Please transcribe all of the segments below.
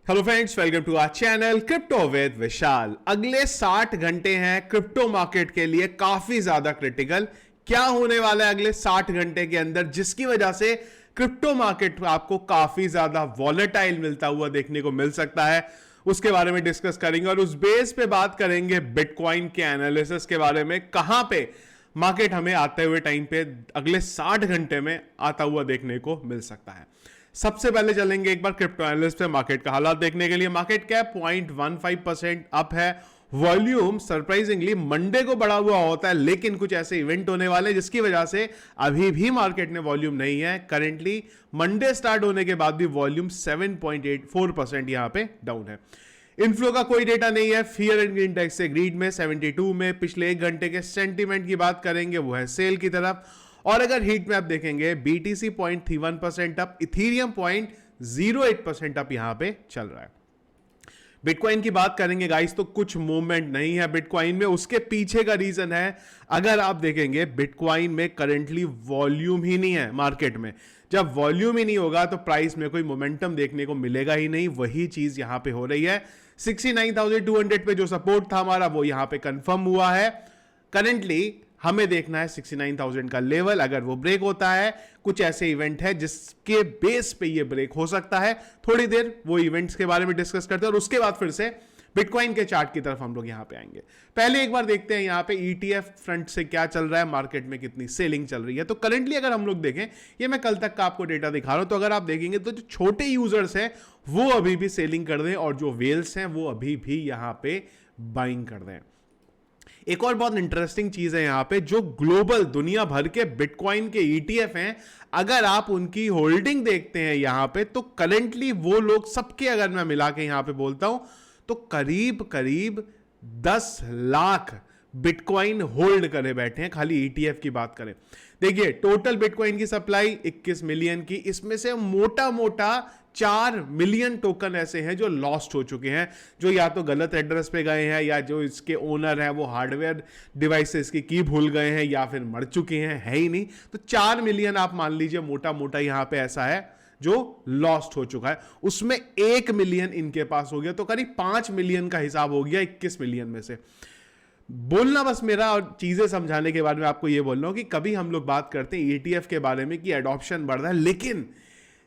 Hello friends, welcome to our channel crypto with Vishal. अगले 60 घंटे हैं क्रिप्टो मार्केट के लिए काफी ज्यादा क्रिटिकल। क्या होने वाला है अगले 60 घंटे के अंदर जिसकी वजह से क्रिप्टो मार्केट आपको काफी ज्यादा वॉलेटाइल मिलता हुआ देखने को मिल सकता है, उसके बारे में डिस्कस करेंगे और उस बेस पे बात करेंगे बिटकॉइन के एनालिसिस के बारे में। कहां पे मार्केट हमें आते हुए टाइम पे अगले 60 घंटे में आता हुआ देखने को मिल सकता है। सबसे पहले चलेंगे एक बार क्रिप्टो एनालिस्ट पे मार्केट का हालात देखने के लिए। मार्केट कैप 0.15% अप है। वॉल्यूम सरप्राइजिंगली मंडे को बढ़ा हुआ होता है, लेकिन कुछ ऐसे इवेंट होने वाले जिसकी वजह से अभी भी मार्केट में वॉल्यूम नहीं है। करेंटली मंडे स्टार्ट होने के बाद भी वॉल्यूम 7.84% यहां पे डाउन है। इनफ्लो का कोई डेटा नहीं है। फियर एंड इंडेक्स से ग्रीड में 72 में पिछले एक घंटे के सेंटीमेंट की बात करेंगे, वो है सेल की तरफ। और अगर हीट मैप देखेंगे, बीटीसी 0.31% अप, इथीरियम 0.08% अप यहां पे चल रहा है। बिटकॉइन की बात करेंगे गाइस तो कुछ मूवमेंट नहीं है बिटकॉइन में। उसके पीछे का रीजन है, अगर आप देखेंगे बिटकॉइन में करंटली वॉल्यूम ही नहीं है मार्केट में। जब वॉल्यूम ही नहीं होगा तो प्राइस में कोई मोमेंटम देखने को मिलेगा ही नहीं। वही चीज यहां पे हो रही है। 69,200 पे जो सपोर्ट था हमारा वो यहां पे कंफर्म हुआ है। करंटली हमें देखना है 69,000 का लेवल। अगर वो ब्रेक होता है, कुछ ऐसे इवेंट है जिसके बेस पे ये ब्रेक हो सकता है। थोड़ी देर वो इवेंट्स के बारे में डिस्कस करते हैं और उसके बाद फिर से बिटकॉइन के चार्ट की तरफ हम लोग यहां पे आएंगे। पहले एक बार देखते हैं यहां पे ईटीएफ फ्रंट से क्या चल रहा है, मार्केट में कितनी सेलिंग चल रही है। तो करंटली अगर हम लोग देखें, ये मैं कल तक का आपको डेटा दिखा रहा हूं, तो अगर आप देखेंगे तो जो छोटे यूजर्स हैं वो अभी भी सेलिंग कर दें और जो वेल्स हैं वो अभी भी यहां पे बाइंग कर दें। एक और बहुत इंटरेस्टिंग चीज है यहां पे, जो ग्लोबल दुनिया भर के बिटकॉइन के ईटीएफ हैं, अगर आप उनकी होल्डिंग देखते हैं यहां पे, तो करंटली वो लोग सबके अगर मैं मिला के यहां पे बोलता हूं तो करीब करीब 10 लाख बिटकॉइन होल्ड करे बैठे हैं। खाली ईटीएफ की बात करें, देखिए टोटल बिटकॉइन की सप्लाई 21 मिलियन की, इसमें से मोटा मोटा 4 मिलियन टोकन ऐसे हैं जो लॉस्ट हो चुके हैं, जो या तो गलत एड्रेस पे गए हैं या जो इसके ओनर हैं वो हार्डवेयर डिवाइसेस की भूल गए हैं या फिर मर चुके हैं, है ही नहीं। तो 4 मिलियन आप मान लीजिए मोटा मोटा यहां पे ऐसा है जो लॉस्ट हो चुका है। उसमें 1 मिलियन इनके पास हो गया, तो करीब 5 मिलियन का हिसाब हो गया 21 मिलियन में से। बोलना बस मेरा और चीजें समझाने के बाद में आपको यह बोल रहा हूं कि कभी हम लोग बात करते हैं ईटीएफ के बारे में कि एडॉप्शन बढ़ रहा है, लेकिन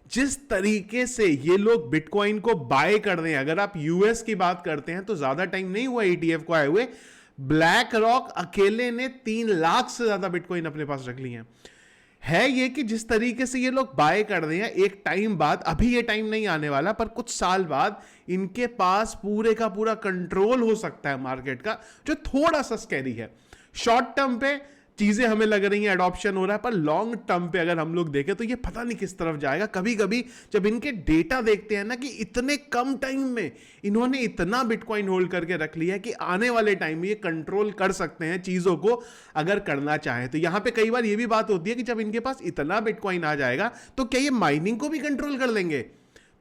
जिस तरीके से ये लोग बिटकॉइन को बाय कर रहे हैं, अगर आप यूएस की बात करते हैं तो ज्यादा टाइम नहीं हुआ ईटीएफ को आए हुए। ब्लैक रॉक अकेले ने 3 लाख से ज्यादा बिटकॉइन अपने पास रख ली है ये कि जिस तरीके से ये लोग बाय कर रहे हैं, एक टाइम बाद, अभी ये टाइम नहीं आने वाला पर कुछ साल बाद इनके पास पूरे का पूरा कंट्रोल हो सकता है मार्केट का, जो थोड़ा सा स्कैरी है। शॉर्ट टर्म पे चीजें हमें लग रही हैं एडॉप्शन हो रहा है, पर लॉन्ग टर्म पे अगर हम लोग देखें तो ये पता नहीं किस तरफ जाएगा। कभी कभी जब इनके डेटा देखते हैं ना कि इतने कम टाइम में इन्होंने इतना बिटकॉइन होल्ड करके रख लिया है कि आने वाले टाइम में ये कंट्रोल कर सकते हैं चीजों को अगर करना चाहे तो। यहां पे कई बार ये भी बात होती है कि जब इनके पास इतना बिटकॉइन आ जाएगा तो क्या ये माइनिंग को भी कंट्रोल कर लेंगे,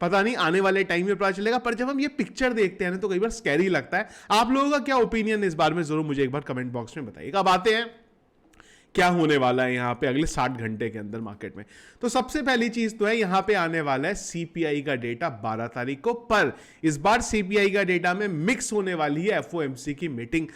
पता नहीं, आने वाले टाइम में पता चलेगा। पर जब हम ये पिक्चर देखते हैं ना तो कई बार स्कैरी लगता है। आप लोगों का क्या ओपिनियन इस बारे में जरूर मुझे एक बार कमेंट बॉक्स में बताइएगा। अब आते हैं क्या होने वाला है यहां पे अगले 60 घंटे के अंदर मार्केट में। तो सबसे पहली चीज तो है, यहां पे आने वाला है सीपीआई का डेटा 12 तारीख को। पर इस बार सीपीआई का डेटा में मिक्स होने वाली है एफओएमसी की मीटिंग।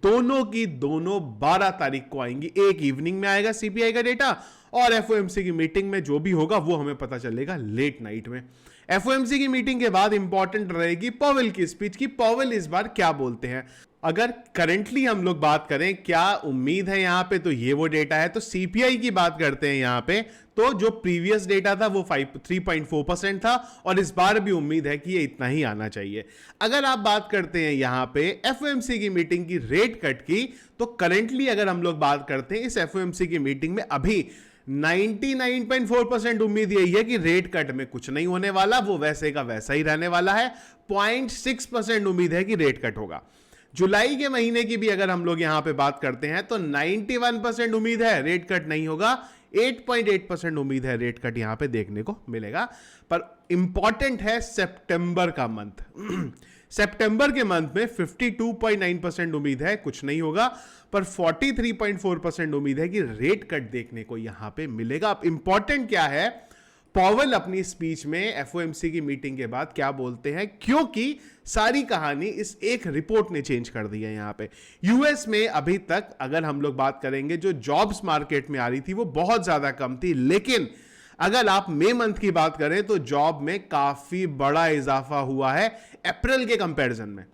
दोनों की दोनों 12 तारीख को आएंगी। एक इवनिंग में आएगा सीपीआई का डेटा और एफओएमसी की मीटिंग में जो भी होगा वो हमें पता चलेगा लेट नाइट में। एफओएमसी की मीटिंग के बाद इंपॉर्टेंट रहेगी पॉवेल की स्पीच की। पॉवेल इस बार क्या बोलते हैं। अगर करंटली हम लोग बात करें क्या उम्मीद है यहां पे, तो ये वो डेटा है। तो सीपीआई की बात करते हैं यहां पे, तो जो प्रीवियस डेटा था वो 3.4% था और इस बार भी उम्मीद है कि ये इतना ही आना चाहिए। अगर आप बात करते हैं यहां पे एफओएमसी की मीटिंग की रेट कट की, तो करंटली अगर हम लोग बात करते हैं इस एफओएमसी की मीटिंग में अभी 99.4% उम्मीद यही है कि रेट कट में कुछ नहीं होने वाला, वो वैसे का वैसा ही रहने वाला है। 0.6% उम्मीद है कि रेट कट होगा। जुलाई के महीने की भी अगर हम लोग यहां पे बात करते हैं तो 91% उम्मीद है रेट कट नहीं होगा। 8.8% उम्मीद है रेट कट यहां पे देखने को मिलेगा। पर इंपॉर्टेंट है सितंबर का मंथ। सितंबर के मंथ में 52.9% उम्मीद है कुछ नहीं होगा, पर 43.4% उम्मीद है कि रेट कट देखने को यहां पे मिलेगा। अब इंपॉर्टेंट क्या है, पॉवेल अपनी स्पीच में एफओएमसी की मीटिंग के बाद क्या बोलते हैं, क्योंकि सारी कहानी इस एक रिपोर्ट ने चेंज कर दी है। यहां पे यूएस में अभी तक अगर हम लोग बात करेंगे, जो जॉब्स मार्केट में आ रही थी वो बहुत ज्यादा कम थी, लेकिन अगर आप मई मंथ की बात करें तो जॉब में काफी बड़ा इजाफा हुआ है अप्रैल के कंपैरिजन में।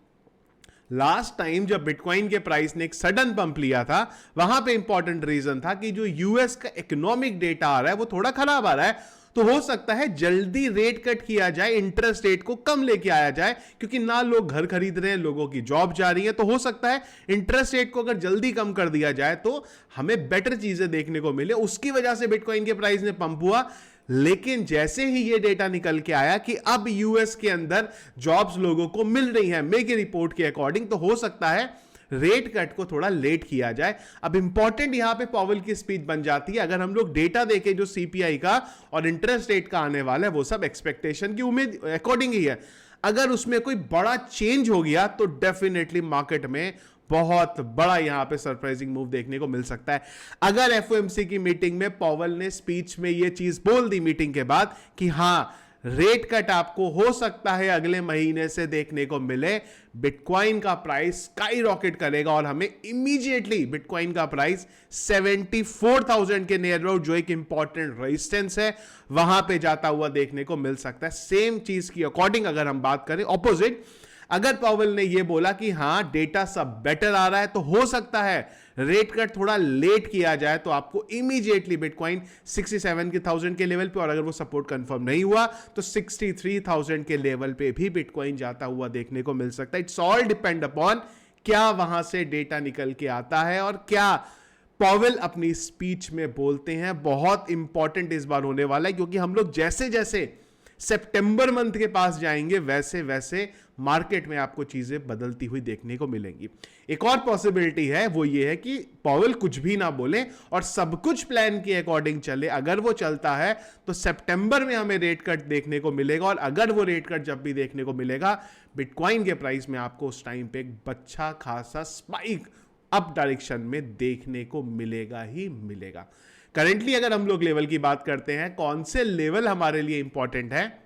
लास्ट टाइम जब बिटकॉइन के प्राइस ने एक सडन पंप लिया था, वहां पे इंपॉर्टेंट रीजन था कि जो यूएस का इकोनॉमिक डेटा आ रहा है वो थोड़ा खराब आ रहा है, तो हो सकता है जल्दी रेट कट किया जाए, इंटरेस्ट रेट को कम लेके आया जाए, क्योंकि ना लोग घर खरीद रहे हैं, लोगों की जॉब जा रही है, तो हो सकता है इंटरेस्ट रेट को अगर जल्दी कम कर दिया जाए तो हमें बेटर चीजें देखने को मिले। उसकी वजह से बिटकॉइन के प्राइस ने पंप हुआ। लेकिन जैसे ही ये डेटा निकल के आया कि अब यूएस के अंदर जॉब्स लोगों को मिल रही हैं मे की रिपोर्ट के अकॉर्डिंग, तो हो सकता है रेट कट को थोड़ा लेट किया जाए। अब इंपॉर्टेंट यहां पे पॉवेल की स्पीच बन जाती है। अगर हम लोग डेटा देखें जो सीपीआई का और इंटरेस्ट रेट का आने वाला है, वो सब एक्सपेक्टेशन की उम्मीद अकॉर्डिंग ही है। अगर उसमें कोई बड़ा चेंज हो गया तो डेफिनेटली मार्केट में बहुत बड़ा यहां पे सरप्राइजिंग मूव देखने को मिल सकता है। अगर एफओएमसी की मीटिंग में पॉवेल ने स्पीच में यह चीज बोल दी मीटिंग के बाद कि हां रेट कट आपको हो सकता है अगले महीने से देखने को मिले, बिटकॉइन का प्राइस स्काई रॉकेट करेगा और हमें इमीडिएटली बिटकॉइन का प्राइस 74,000 के नियर अबाउट, जो एक इंपॉर्टेंट रेजिस्टेंस है, वहां पे जाता हुआ देखने को मिल सकता है। सेम चीज की अकॉर्डिंग अगर हम बात करें ऑपोजिट, अगर पॉवेल ने यह बोला कि हां डेटा सब बेटर आ रहा है, तो हो सकता है रेट कट थोड़ा लेट किया जाए तो आपको इमीडिएटली बिटकॉइन 67,000 के लेवल पे, और अगर वो सपोर्ट कंफर्म नहीं हुआ तो 63,000 के लेवल पे भी बिटकॉइन जाता हुआ देखने को मिल सकता है। इट्स ऑल डिपेंड अपॉन क्या वहां से डेटा निकल के आता है और क्या पॉवेल अपनी स्पीच में बोलते हैं। बहुत इंपॉर्टेंट इस बार होने वाला है, क्योंकि हम लोग जैसे जैसे सितंबर मंथ के पास जाएंगे वैसे वैसे मार्केट में आपको चीजें बदलती हुई देखने को मिलेंगी। एक और पॉसिबिलिटी है, वो ये है कि पॉवेल कुछ भी ना बोले और सब कुछ प्लान के अकॉर्डिंग चले। अगर वो चलता है तो सितंबर में हमें रेट कट देखने को मिलेगा, और अगर वो रेट कट जब भी देखने को मिलेगा, बिटकॉइन के प्राइस में आपको उस टाइम पे एक अच्छा खासा स्पाइक अप डायरेक्शन में देखने को मिलेगा ही मिलेगा। करेंटली अगर हम लोग लेवल की बात करते हैं, कौन से लेवल हमारे लिए इंपॉर्टेंट है,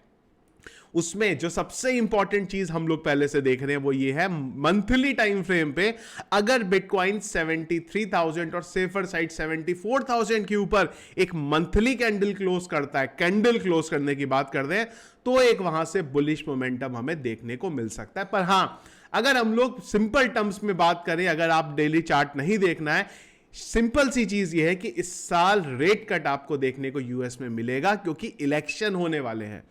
उसमें जो सबसे इंपॉर्टेंट चीज हम लोग पहले से देख रहे हैं वो ये है मंथली टाइम फ्रेम पे अगर बिटकॉइन 73,000 और सेफर साइड 74,000 के ऊपर एक मंथली कैंडल क्लोज करता है, कैंडल क्लोज करने की बात करते हैं, तो एक वहां से बुलिश मोमेंटम हमें देखने को मिल सकता है। पर हां, अगर हम लोग सिंपल टर्म्स में बात करें, अगर आप डेली चार्ट नहीं देखना है, सिंपल सी चीज यह है कि इस साल रेट कट आपको देखने को यूएस में मिलेगा, क्योंकि इलेक्शन होने वाले हैं।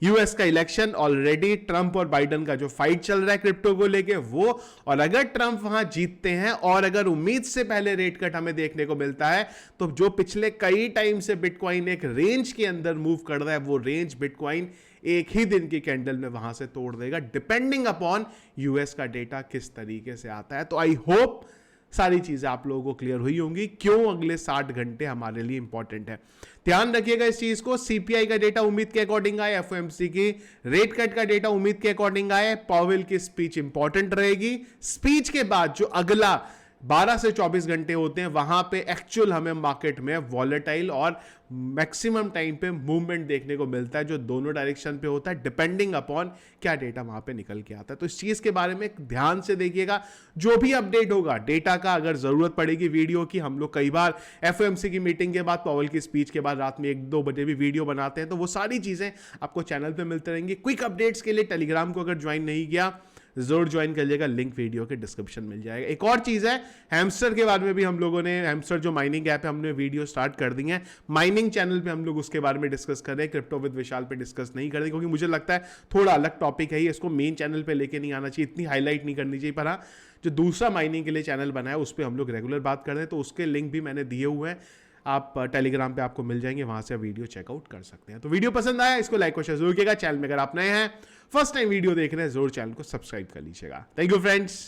यूएस का इलेक्शन ऑलरेडी ट्रंप और बाइडेन का जो फाइट चल रहा है क्रिप्टो को लेके वो, और अगर ट्रंप वहां जीतते हैं और अगर उम्मीद से पहले रेट कट हमें देखने को मिलता है, तो जो पिछले कई टाइम से बिटकॉइन एक रेंज के अंदर मूव कर रहा है, वो रेंज बिटकॉइन एक ही दिन की कैंडल में वहां से तोड़ देगा, डिपेंडिंग अपॉन यूएस का डेटा किस तरीके से आता है। तो आई होप सारी चीजें आप लोगों को क्लियर हुई होंगी क्यों अगले 60 घंटे हमारे लिए इंपॉर्टेंट है। ध्यान रखिएगा इस चीज को, सीपीआई का डेटा उम्मीद के अकॉर्डिंग आए, एफओएमसी की रेट कट का डेटा उम्मीद के अकॉर्डिंग आए, पॉवेल की स्पीच इंपॉर्टेंट रहेगी। स्पीच के बाद जो अगला 12 से 24 घंटे होते हैं, वहां पे एक्चुअल हमें मार्केट में वॉलेटाइल और मैक्सिमम टाइम पे मूवमेंट देखने को मिलता है, जो दोनों डायरेक्शन पे होता है, डिपेंडिंग अपॉन क्या डेटा वहां पे निकल के आता है। तो इस चीज के बारे में ध्यान से देखिएगा। जो भी अपडेट होगा डेटा का, अगर जरूरत पड़ेगी वीडियो की, हम लोग कई बार एफओएमसी की मीटिंग के बाद, पॉवेल की स्पीच के बाद रात में 1-2 बजे भी वीडियो बनाते हैं, तो वो सारी चीजें आपको चैनल पे मिलते रहेंगी। क्विक अपडेट्स के लिए टेलीग्राम को अगर ज्वाइन नहीं किया, जरूर ज्वाइन कर लीजिएगा, लिंक वीडियो के डिस्क्रिप्शन मिल जाएगा। एक और चीज है, हैमस्टर के बारे में भी हम लोगों ने, हैमस्टर जो माइनिंग ऐप है, हमने वीडियो स्टार्ट कर दी है। माइनिंग चैनल पे हम लोग उसके बारे में डिस्कस कर रहे हैं, क्रिप्टो विद विशाल पे डिस्कस नहीं कर रहे, क्योंकि मुझे लगता है थोड़ा अलग टॉपिक है, इसको मेन चैनल पे लेके नहीं आना चाहिए, इतनी हाईलाइट नहीं करनी चाहिए। पर हाँ, जो दूसरा माइनिंग के लिए चैनल बना है उस पर हम लोग रेगुलर बात कर रहे हैं, तो उसके लिंक भी मैंने दिए हुए हैं, आप टेलीग्राम पे आपको मिल जाएंगे, वहां से वीडियो चेकआउट कर सकते हैं। तो वीडियो पसंद आया, इसको लाइक और शेयर जरूर कीजिएगा। चैनल में अगर आप नए हैं, फर्स्ट टाइम वीडियो देख रहे हैं, जरूर चैनल को सब्सक्राइब कर लीजिएगा। Thank you friends.